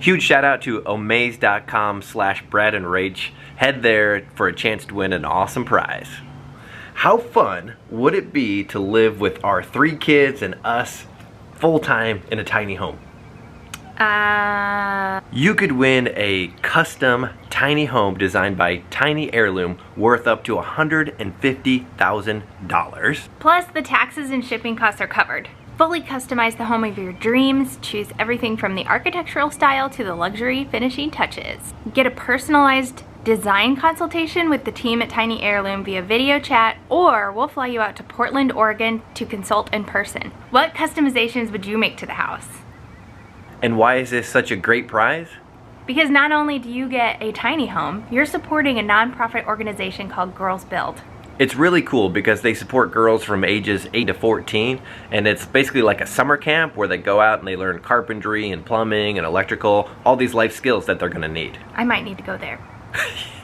Huge shout out to omaze.com/Brad and Rach. Head there for a chance to win an awesome prize. How fun would it be to live with our 3 kids and us full-time in a tiny home? You could win a custom tiny home designed by Tiny Heirloom worth up to $150,000. Plus, the taxes and shipping costs are covered. Fully customize the home of your dreams. Choose everything from the architectural style to the luxury finishing touches. Get a personalized design consultation with the team at Tiny Heirloom via video chat, or we'll fly you out to Portland, Oregon to consult in person. What customizations would you make to the house? And why is this such a great prize? Because not only do you get a tiny home, you're supporting a nonprofit organization called Girls Build. It's really cool because they support girls from ages 8 to 14, and it's basically like a summer camp where they go out and they learn carpentry and plumbing and electrical, all these life skills that they're gonna need. I might need to go there.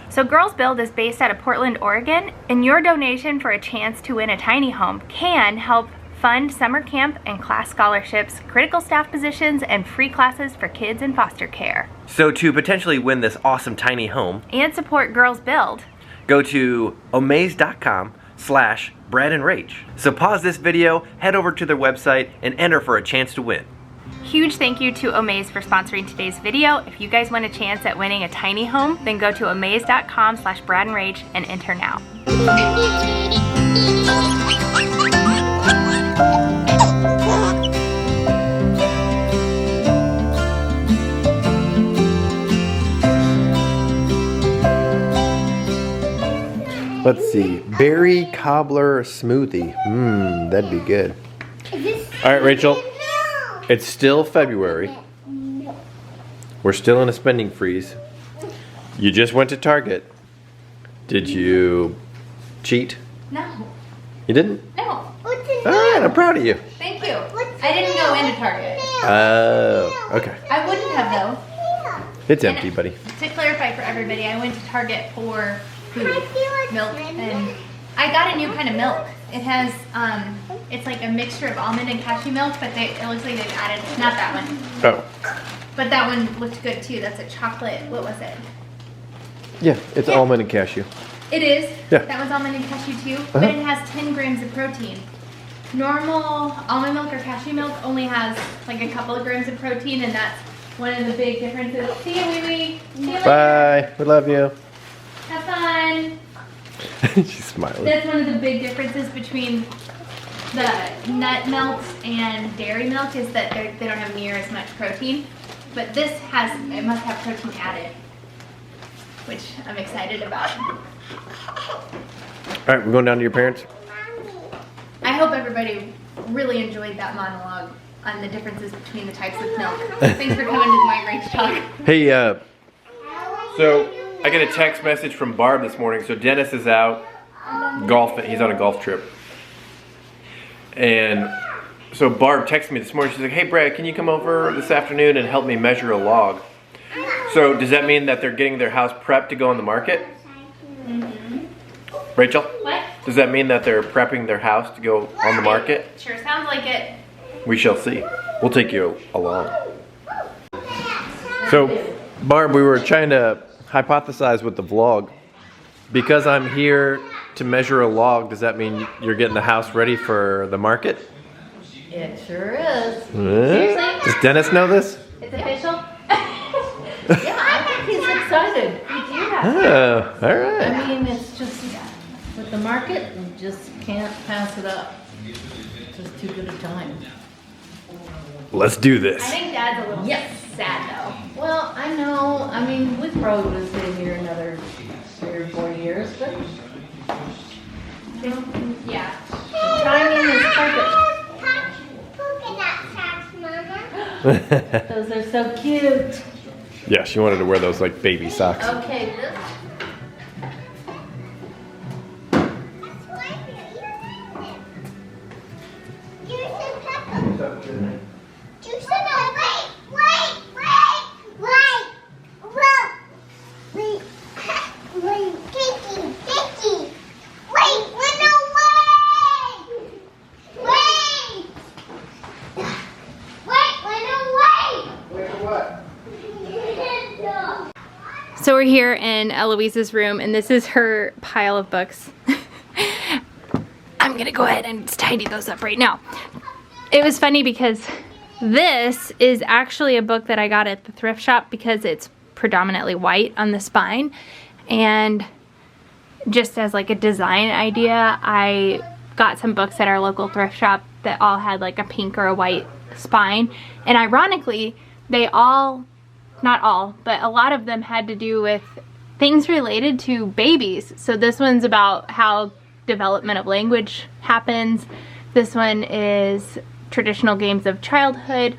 So Girls Build is based out of Portland, Oregon, and your donation for a chance to win a tiny home can help fund summer camp and class scholarships, critical staff positions, and free classes for kids in foster care. So to potentially win this awesome tiny home and support Girls Build, go to omaze.com/Brad and Rach. So pause this video, head over to their website, and enter for a chance to win. Huge thank you to Omaze for sponsoring today's video. If you guys want a chance at winning a tiny home, then go to omaze.com/Brad and Rach and enter now. Let's see, berry cobbler smoothie. That'd be good. All right, Rachel, it's still February. We're still in a spending freeze. You just went to Target. Did you cheat? No. You didn't? No. All right, I'm proud of you. Thank you. I didn't go into Target. Oh, okay. I wouldn't have though. It's empty, buddy. To clarify for everybody, I went to Target for food, milk, and I got a new kind of milk. It has, it's like a mixture of almond and cashew milk, but it looks like they've added, not that one. Oh. But that one looked good too. That's a chocolate, what was it? Yeah, it's almond and cashew. It is? Yeah. That was almond and cashew too, but it has 10 grams of protein. Normal almond milk or cashew milk only has like a couple of grams of protein, and that's one of the big differences. See you, Wee Wee. See you later. Bye, we love you. Have fun. She's smiling. That's one of the big differences between the nut milks and dairy milk is that they don't have near as much protein. But this has, it must have protein added, which I'm excited about. All right, we're going down to your parents. I hope everybody really enjoyed that monologue on the differences between the types of milk. Thanks for coming to my Rach talk. Hey, so I got a text message from Barb this morning. So Dennis is out golfing. He's on a golf trip. And so Barb texted me this morning. She's like, hey, Brad, can you come over this afternoon and help me measure a log? So does that mean that they're getting their house prepped to go on the market? Mm-hmm. Rachel? What? Does that mean that they're prepping their house to go on the market? Sure sounds like it. We shall see. We'll take you along. So, Barb, we were trying to hypothesize with the vlog. Because I'm here to measure a log, does that mean you're getting the house ready for the market? It sure is. Seriously? Does Dennis know this? It's official? Yeah, I think he's excited. Oh, all right. I mean, it's just, with the market, you just can't pass it up. It's just too good a time. Let's do this. I think Dad's a little sad though. Well, I know, I mean, we probably would stay here another 3 or 4 years, but Yeah. the timing is perfect. Those are so cute. Yeah, she wanted to wear those like baby socks. Okay, this. So we're here in Eloise's room, and this is her pile of books. I'm gonna go ahead and tidy those up right now. It was funny because this is actually a book that I got at the thrift shop because it's predominantly white on the spine, and just as like a design idea, I got some books at our local thrift shop that all had like a pink or a white spine, and ironically they all, not all, but a lot of them had to do with things related to babies. So this one's about how development of language happens. This one is traditional games of childhood.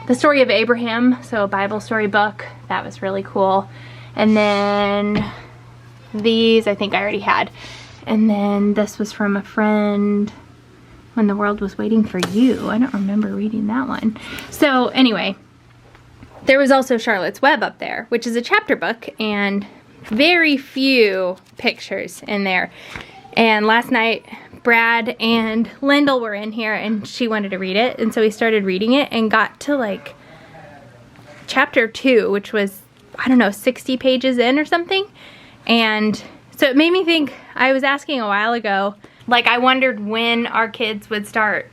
The story of Abraham, so a Bible story book. That was really cool. And then these I think I already had. And then this was from a friend, When the World Was Waiting for You. I don't remember reading that one. So anyway, there was also Charlotte's Web up there, which is a chapter book and very few pictures in there. And last night, Brad and Lyndle were in here and she wanted to read it. And so we started reading it and got to like chapter 2, which was, I don't know, 60 pages in or something. And so it made me think, I was asking a while ago, like I wondered when our kids would start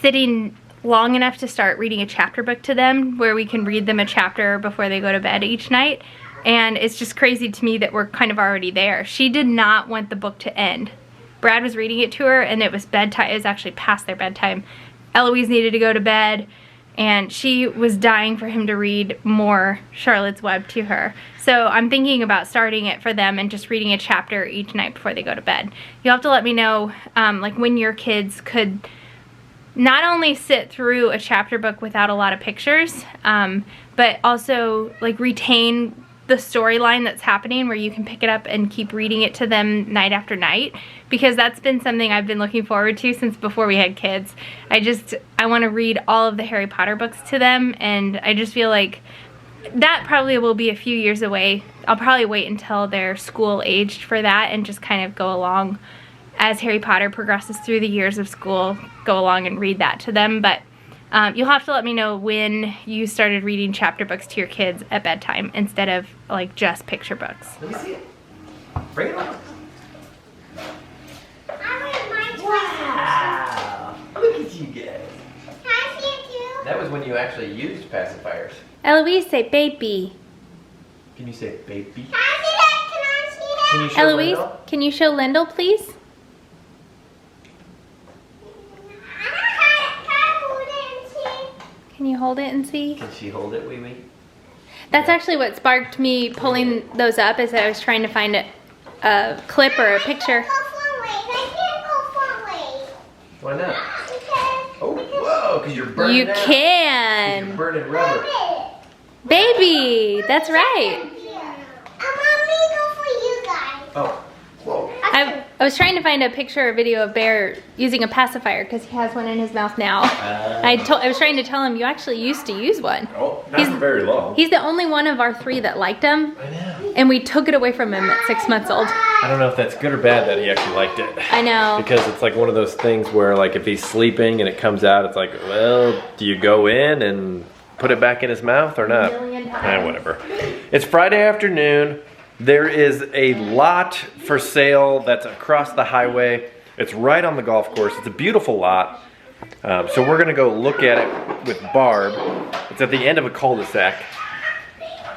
sitting long enough to start reading a chapter book to them where we can read them a chapter before they go to bed each night. And it's just crazy to me that we're kind of already there. She did not want the book to end. Brad was reading it to her and it was bedtime. It was actually past their bedtime. Eloise needed to go to bed and she was dying for him to read more Charlotte's Web to her. So I'm thinking about starting it for them and just reading a chapter each night before they go to bed. You'll have to let me know like when your kids could not only sit through a chapter book without a lot of pictures, but also like retain the storyline that's happening where you can pick it up and keep reading it to them night after night, because that's been something I've been looking forward to since before we had kids. I want to read all of the Harry Potter books to them, and I just feel like that probably will be a few years away. I'll probably wait until they're school aged for that and just kind of go along as Harry Potter progresses through the years of school, go along and read that to them. But you'll have to let me know when you started reading chapter books to your kids at bedtime instead of like just picture books. Let me see it. Bring it on. Wow. Look at you guys. That was when you actually used pacifiers. Eloise, say baby. Can you say baby? Can I see that? Can you show Eloise, Lyndle? can you show Lyndle, please? Can you hold it and see? Can she hold it, wee wee? That's actually what sparked me pulling those up, is that I was trying to find a clip or a picture. Why not? Oh, whoa, because you're burning You out. can. You're burning rubber. Baby, that's right. Oh, whoa. I was trying to find a picture or video of Bear using a pacifier because he has one in his mouth now. I was trying to tell him you actually used to use one. Oh, not for very long. He's the only one of our 3 that liked him, I know. and we took it away from him at 6 months old. I don't know if that's good or bad that he actually liked it. I know. Because it's like one of those things where like if he's sleeping and it comes out, it's like, well, do you go in and put it back in his mouth or not? Whatever. It's Friday afternoon. There is a lot for sale that's across the highway. It's right on the golf course. It's a beautiful lot. So we're gonna go look at it with Barb. It's at the end of a cul-de-sac.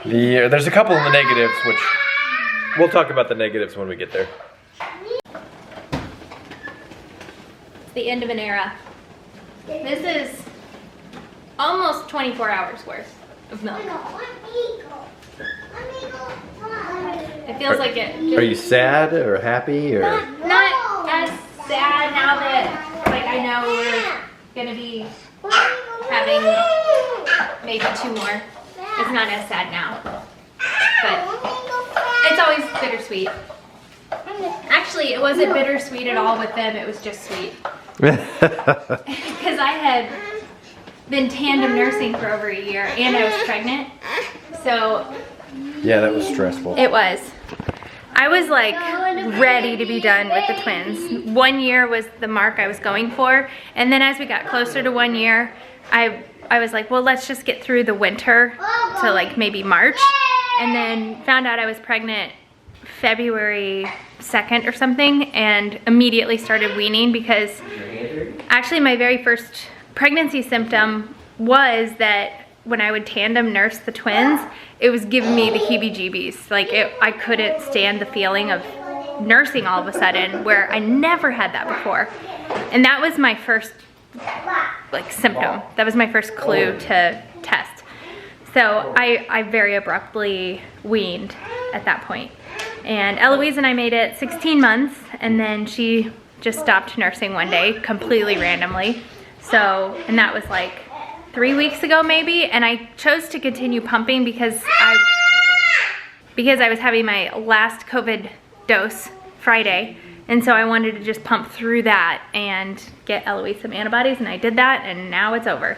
There's a couple of the negatives, which we'll talk about the negatives when we get there. It's the end of an era. This is almost 24 hours worth of milk. It feels like it. Are you sad or happy or? Not as sad now that like I know we're gonna be having maybe 2 more. It's not as sad now, but it's always bittersweet. Actually, it wasn't bittersweet at all with them. It was just sweet because I had been tandem nursing for over a year and I was pregnant, so. Yeah, that was stressful. It was. I was like ready to be done with the twins. 1 year was the mark I was going for. And then as we got closer to 1 year, I was like, well, let's just get through the winter to like maybe March. and then found out I was pregnant February 2nd or something, and immediately started weaning because actually my very first pregnancy symptom was that when I would tandem nurse the twins, it was giving me the heebie-jeebies. Like I couldn't stand the feeling of nursing all of a sudden, where I never had that before. And that was my first like symptom. That was my first clue to test. So I very abruptly weaned at that point. And Eloise and I made it 16 months, and then she just stopped nursing one day completely randomly. So, and that was like 3 weeks ago maybe, and I chose to continue pumping because I was having my last COVID dose Friday, and so I wanted to just pump through that and get Eloise some antibodies, and I did that, and now it's over.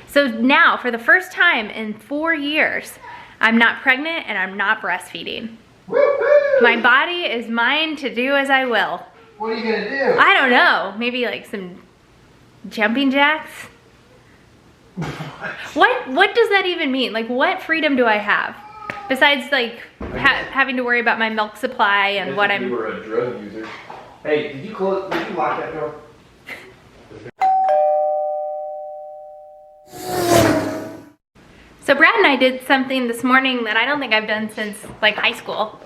So now, for the first time in 4 years, I'm not pregnant and I'm not breastfeeding. My body is mine to do as I will. What are you gonna do? I don't know, maybe like some jumping jacks? What does that even mean? Like, what freedom do I have? Besides like having to worry about my milk supply and what I'm... You were a drug user. Hey, did you lock that door? So Brad and I did something this morning that I don't think I've done since like high school.